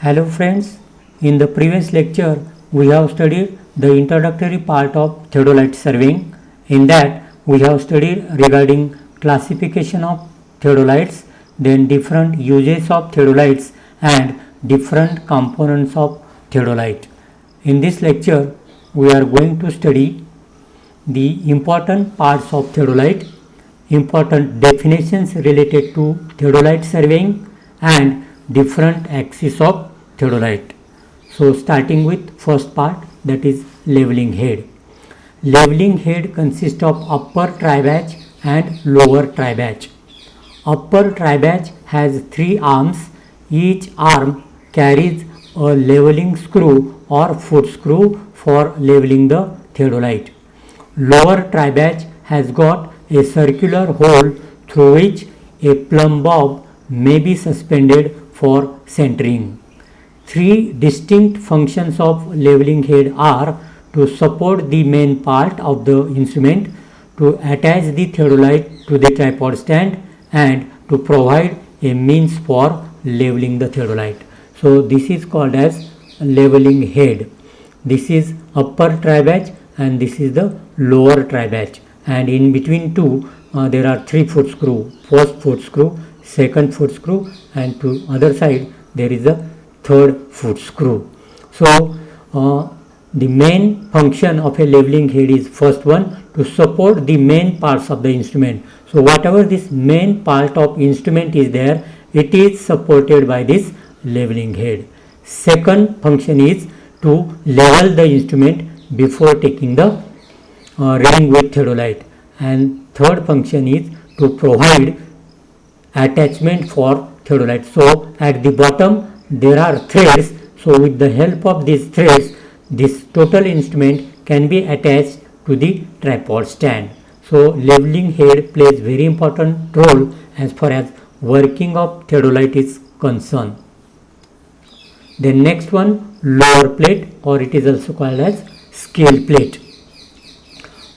Hello friends, in the previous lecture we have studied the introductory part of theodolite surveying. In that we have studied regarding classification of theodolites, then different uses of theodolites and different components of theodolite. In this lecture we are going to study the important parts of theodolite, important definitions related to theodolite surveying and different axes of theodolite. So starting with first part, that is leveling head. Leveling head consists of upper tri-batch and lower tri-batch. Upper tri-batch has 3 arms. Each arm carries a leveling screw or foot screw for leveling the theodolite. Lower tri-batch has got a circular hole through which a plumb bob may be suspended for centering. 3 distinct functions of leveling head are to support the main part of the instrument, to attach the theodolite to the tripod stand, and to provide a means for leveling the theodolite. So this is called as leveling head. This is upper tri-batch and this is the lower tri-batch, and in between two there are 3 foot screw, first foot screw, second foot screw, and to other side there is a third foot screw. So the main function of a leveling head is first one, to support the main parts of the instrument. So whatever this main part of instrument is there, it is supported by this leveling head. Second function is to level the instrument before taking the reading with theodolite, and third function is to provide attachment for theodolite. So at the bottom there are threads. So with the help of these threads, this total instrument can be attached to the tripod stand. So leveling head plays very important role as far as working of theodolite is concerned. The next one, lower plate, or it is also called as scale plate.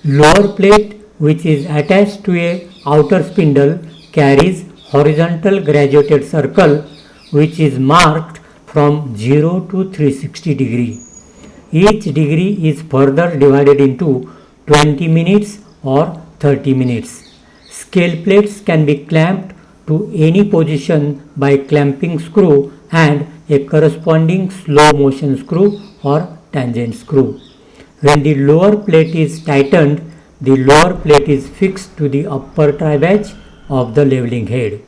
Lower plate, which is attached to a outer spindle, carries horizontal graduated circle which is marked from 0 to 360 degree. Each degree is further divided into 20 minutes or 30 minutes. Scale plates can be clamped to any position by clamping screw and a corresponding slow motion screw or tangent screw. When the lower plate is tightened, the lower plate is fixed to the upper tri-batch of the leveling head.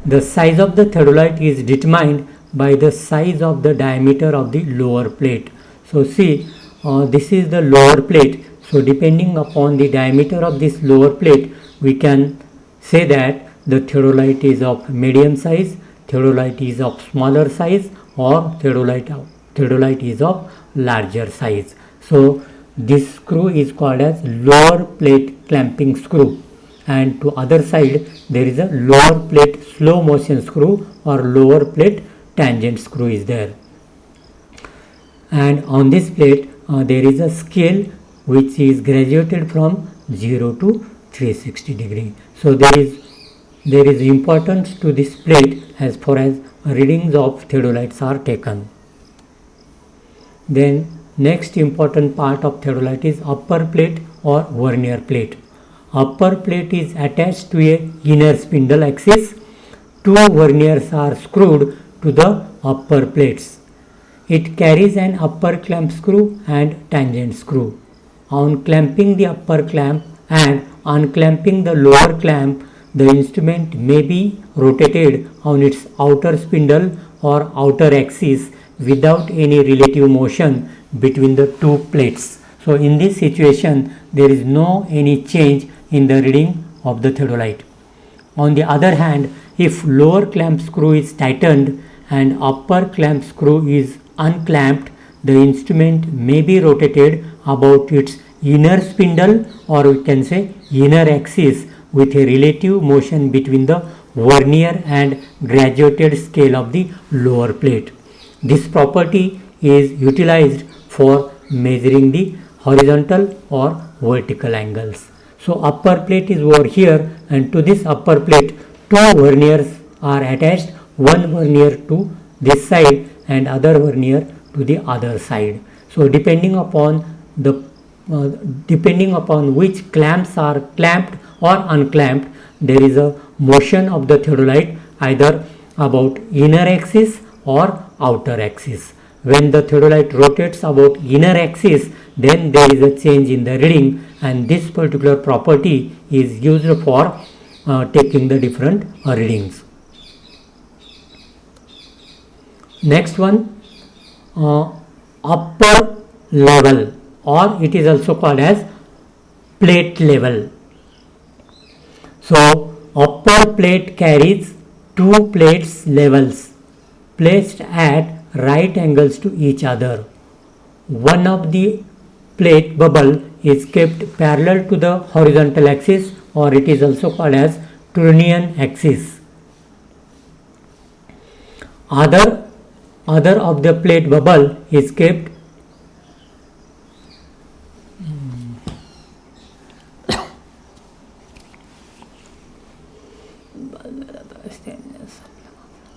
The size of the theodolite is determined by the size of the diameter of the lower plate. So see, this is the lower plate. So depending upon the diameter of this lower plate, we can say that the theodolite is of medium size, theodolite is of smaller size, or theodolite is of larger size. So this screw is called as lower plate clamping screw, and to other side there is a lower plate slow motion screw or lower plate tangent screw is there. And on this plate there is a scale which is graduated from 0 to 360 degree. So there is importance to this plate as far as readings of theodolites are taken. Then next important part of theodolite is upper plate or vernier plate. Upper plate is attached to a inner spindle axis. 2 verniers are screwed to the upper plates. It carries an upper clamp screw and tangent screw. On clamping the upper clamp and unclamping the lower clamp, the instrument may be rotated on its outer spindle or outer axis without any relative motion between the 2 plates. So in this situation there is no any change in the reading of the theodolite. On the other hand, if lower clamp screw is tightened and upper clamp screw is unclamped, the instrument may be rotated about its inner spindle, or we can say inner axis, with a relative motion between the vernier and graduated scale of the lower plate. This property is utilized for measuring the horizontal or vertical angles. So upper plate is over here, and to this upper plate 2 verniers are attached, one vernier to this side and other vernier to the other side. So uh, depending upon which clamps are clamped or unclamped, there is a motion of the theodolite either about inner axis or outer axis. When the theodolite rotates about inner axis, then there is a change in the reading, and this particular property is used for taking the different readings. Next one, upper level, or it is also called as plate level. So upper plate carries two plates levels placed at right angles to each other. One of the plate bubble is kept parallel to the horizontal axis, or it is also called as Turnian axis. Other of the plate bubble is kept